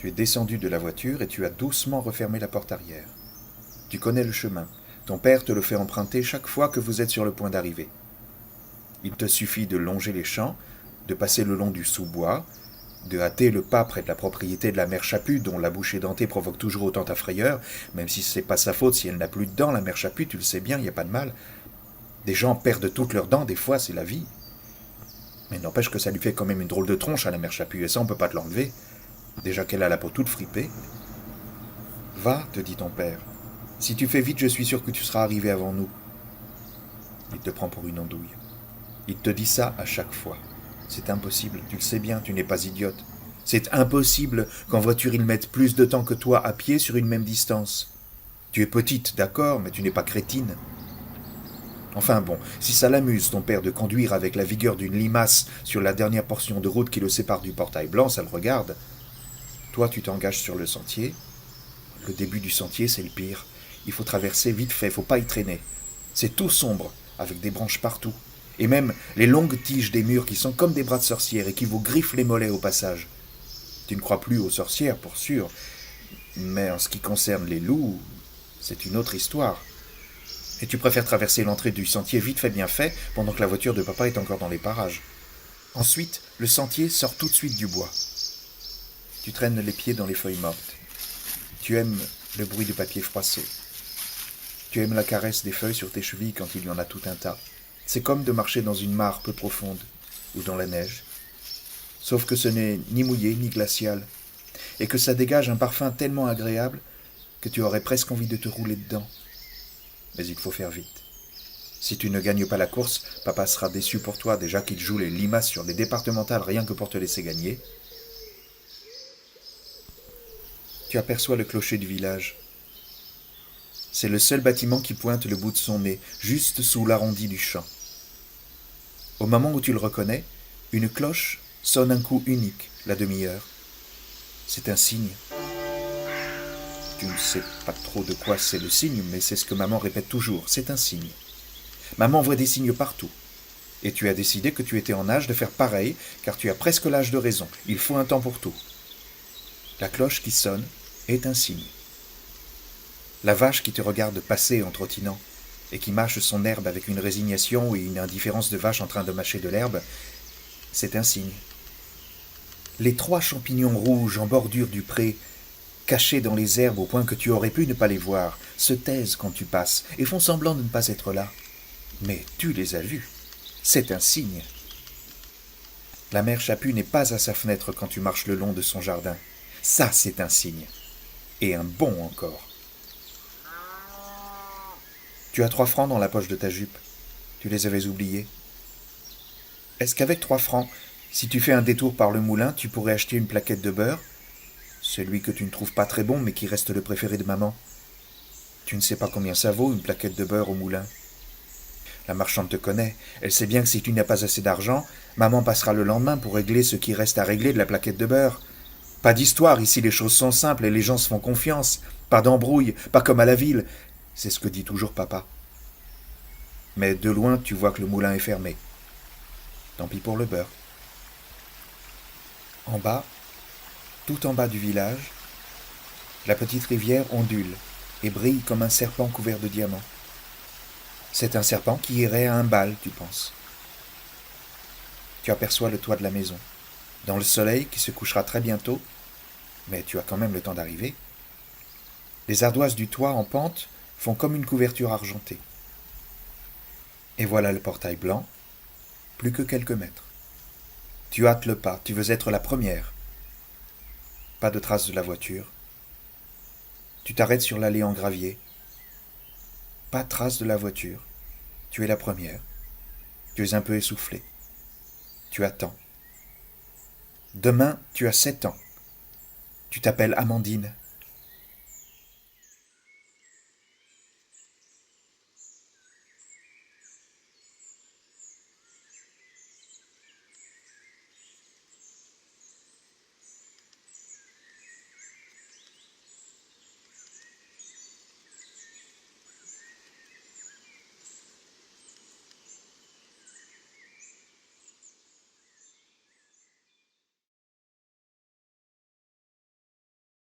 Tu es descendu de la voiture et tu as doucement refermé la porte arrière. Tu connais le chemin. Ton père te le fait emprunter chaque fois que vous êtes sur le point d'arriver. Il te suffit de longer les champs, de passer le long du sous-bois, de hâter le pas près de la propriété de la mère Chaput, dont la bouche édentée provoque toujours autant ta frayeur, même si c'est pas sa faute si elle n'a plus de dents, la mère Chaput, tu le sais bien, il n'y a pas de mal. Des gens perdent toutes leurs dents, des fois, c'est la vie. Mais n'empêche que ça lui fait quand même une drôle de tronche à la mère Chaput, et ça on peut pas te l'enlever. Déjà qu'elle a la peau toute fripée. Va, te dit ton père. Si tu fais vite, je suis sûr que tu seras arrivé avant nous. Il te prend pour une andouille. Il te dit ça à chaque fois. C'est impossible, tu le sais bien, tu n'es pas idiote. C'est impossible qu'en voiture ils mettent plus de temps que toi à pied sur une même distance. Tu es petite, d'accord, mais tu n'es pas crétine. Enfin bon, si ça l'amuse ton père de conduire avec la vigueur d'une limace sur la dernière portion de route qui le sépare du portail blanc, ça le regarde. Toi, tu t'engages sur le sentier. Le début du sentier, c'est le pire. Il faut traverser vite fait, faut pas y traîner. C'est tout sombre, avec des branches partout. Et même les longues tiges des murs qui sont comme des bras de sorcière et qui vous griffent les mollets au passage. Tu ne crois plus aux sorcières, pour sûr, mais en ce qui concerne les loups, c'est une autre histoire. Et tu préfères traverser l'entrée du sentier vite fait bien fait, pendant que la voiture de papa est encore dans les parages. Ensuite, le sentier sort tout de suite du bois. Tu traînes les pieds dans les feuilles mortes. Tu aimes le bruit du papier froissé. Tu aimes la caresse des feuilles sur tes chevilles quand il y en a tout un tas. C'est comme de marcher dans une mare peu profonde, ou dans la neige. Sauf que ce n'est ni mouillé ni glacial, et que ça dégage un parfum tellement agréable que tu aurais presque envie de te rouler dedans. Mais il faut faire vite. Si tu ne gagnes pas la course, papa sera déçu pour toi, déjà qu'il joue les limaces sur les départementales rien que pour te laisser gagner. Tu aperçois le clocher du village. C'est le seul bâtiment qui pointe le bout de son nez, juste sous l'arrondi du champ. Au moment où tu le reconnais, une cloche sonne un coup unique, la demi-heure. C'est un signe. Tu ne sais pas trop de quoi c'est le signe, mais c'est ce que maman répète toujours, c'est un signe. Maman voit des signes partout. Et tu as décidé que tu étais en âge de faire pareil, car tu as presque l'âge de raison. Il faut un temps pour tout. La cloche qui sonne est un signe. La vache qui te regarde passer en trottinant, et qui mâche son herbe avec une résignation et une indifférence de vache en train de mâcher de l'herbe, c'est un signe. Les 3 champignons rouges en bordure du pré, cachés dans les herbes au point que tu aurais pu ne pas les voir, se taisent quand tu passes et font semblant de ne pas être là. Mais tu les as vus. C'est un signe. La mère Chaput n'est pas à sa fenêtre quand tu marches le long de son jardin. Ça, c'est un signe. Et un bon encore. Tu as 3 francs dans la poche de ta jupe. Tu les avais oubliés. Est-ce qu'avec 3 francs, si tu fais un détour par le moulin, tu pourrais acheter une plaquette de beurre? Celui que tu ne trouves pas très bon, mais qui reste le préféré de maman. Tu ne sais pas combien ça vaut, une plaquette de beurre au moulin. La marchande te connaît. Elle sait bien que si tu n'as pas assez d'argent, maman passera le lendemain pour régler ce qui reste à régler de la plaquette de beurre. Pas d'histoire, ici les choses sont simples et les gens se font confiance. Pas d'embrouille, pas comme à la ville. C'est ce que dit toujours papa. Mais de loin, tu vois que le moulin est fermé. Tant pis pour le beurre. En bas, tout en bas du village, la petite rivière ondule et brille comme un serpent couvert de diamants. C'est un serpent qui irait à un bal, tu penses. Tu aperçois le toit de la maison, dans le soleil qui se couchera très bientôt, mais tu as quand même le temps d'arriver. Les ardoises du toit en pente font comme une couverture argentée. Et voilà le portail blanc, plus que quelques mètres. Tu hâtes le pas, tu veux être la première. Pas de traces de la voiture. Tu t'arrêtes sur l'allée en gravier. Pas de trace de la voiture. Tu es la première. Tu es un peu essoufflé. Tu attends. Demain, tu as 7 ans. Tu t'appelles Amandine.